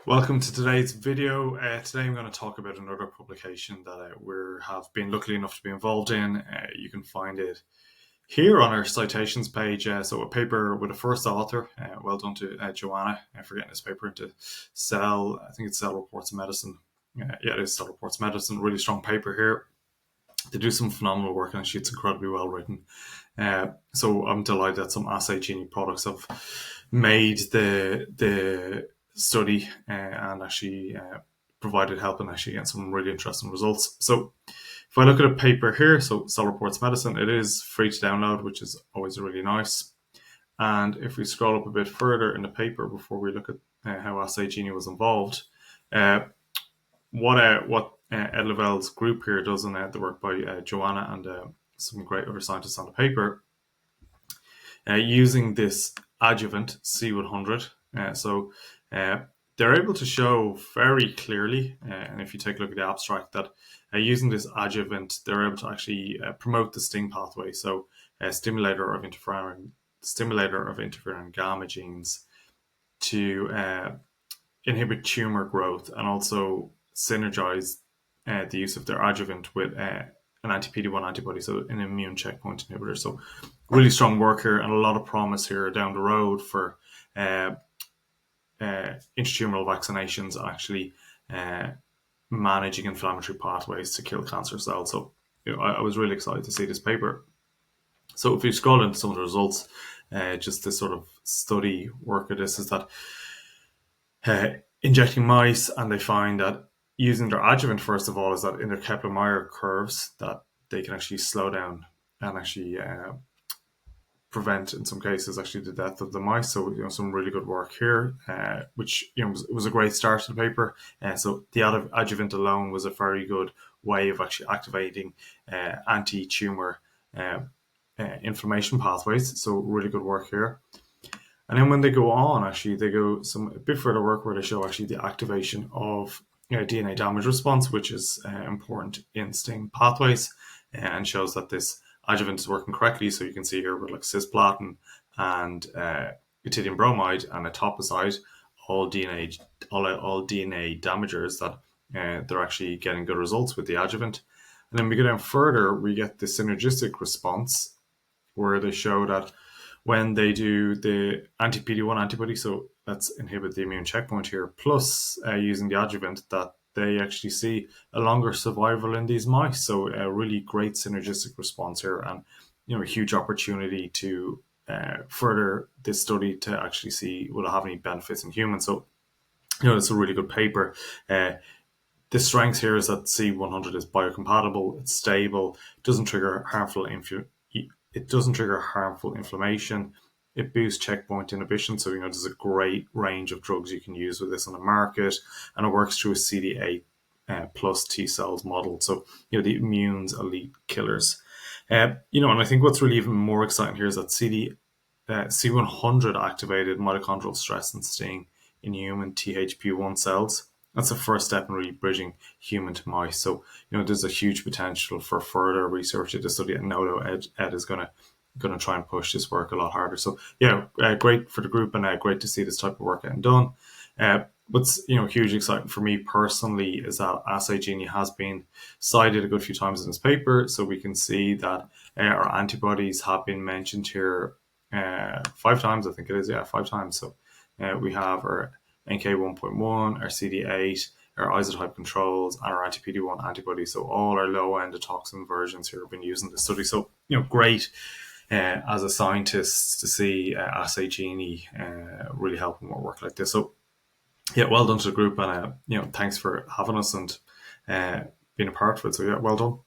Welcome to today's video. Today I'm going to talk about another publication that we have been lucky enough to be involved in. You can find it here on our citations page. So a paper with a first author. Well done to Joanna for getting this paper into Cell. I think it's Cell Reports Medicine. Yeah, it is Cell Reports Medicine. Really strong paper here. They do some phenomenal work and it's incredibly well written. So I'm delighted that some Assay Genie products have made the study and actually provided help and actually get some really interesting results. So if I look at a paper here, so Cell Reports Medicine, it is free to download, which is always really nice. And if we scroll up a bit further in the paper before we look at how Assay Genie was involved, what Ed Lavelle's group here does in the work by Joanna and some great other scientists on the paper, using this adjuvant C100. They're able to show very clearly, and if you take a look at the abstract, that using this adjuvant, they're able to actually promote the STING pathway, so stimulator of interferon gamma genes to inhibit tumor growth and also synergize the use of their adjuvant with an anti-PD-1 antibody, so an immune checkpoint inhibitor. So really strong work here and a lot of promise here down the road for intratumoral vaccinations, actually managing inflammatory pathways to kill cancer cells. So I was really excited to see this paper. So if you scroll into some of the results, just this sort of study work of this is that injecting mice, and they find that using their adjuvant, first of all, is that in their Kaplan-Meier curves that they can actually slow down and actually prevent, in some cases, actually the death of the mice. So some really good work here, which was a great start to the paper. So the adjuvant alone was a very good way of actually activating anti-tumor inflammation pathways. So really good work here. And then when they go on, actually, they go a bit further work where they show actually the activation of DNA damage response, which is important in STING pathways, and shows that this adjuvant is working correctly. So you can see here with like cisplatin and ethidium bromide and etoposide, all DNA damagers, that they're actually getting good results with the adjuvant. And then we go down further, we get the synergistic response, where they show that when they do the anti-PD-1 antibody, so let's inhibit the immune checkpoint here, plus using the adjuvant, that they actually see a longer survival in these mice. So a really great synergistic response here, and a huge opportunity to further this study to actually see will it have any benefits in humans. So it's a really good paper. The strength here is that C100 is biocompatible, it's stable, doesn't trigger harmful inflammation. It boosts checkpoint inhibition. So, there's a great range of drugs you can use with this on the market, and it works through a CD8 plus T cells model. So, the immune's elite killers. And I think what's really even more exciting here is that C100 activated mitochondrial stress and STING in human THP1 cells. That's the first step in really bridging human to mice. So, there's a huge potential for further research at the study. And no, Ed is going to try and push this work a lot harder. So, great for the group, and great to see this type of work getting done. What's hugely exciting for me personally is that Assay Genie has been cited a good few times in this paper. So we can see that our antibodies have been mentioned here 5 times, I think it is. Yeah, 5 times. So we have our NK1.1, our CD8, our isotype controls, and our anti-PD-1 antibodies. So all our low-end toxin versions here have been used in this study. So, great as a scientist to see Assay Genie really helping with work like this. So, well done to the group, and thanks for having us and being a part of it. So, well done.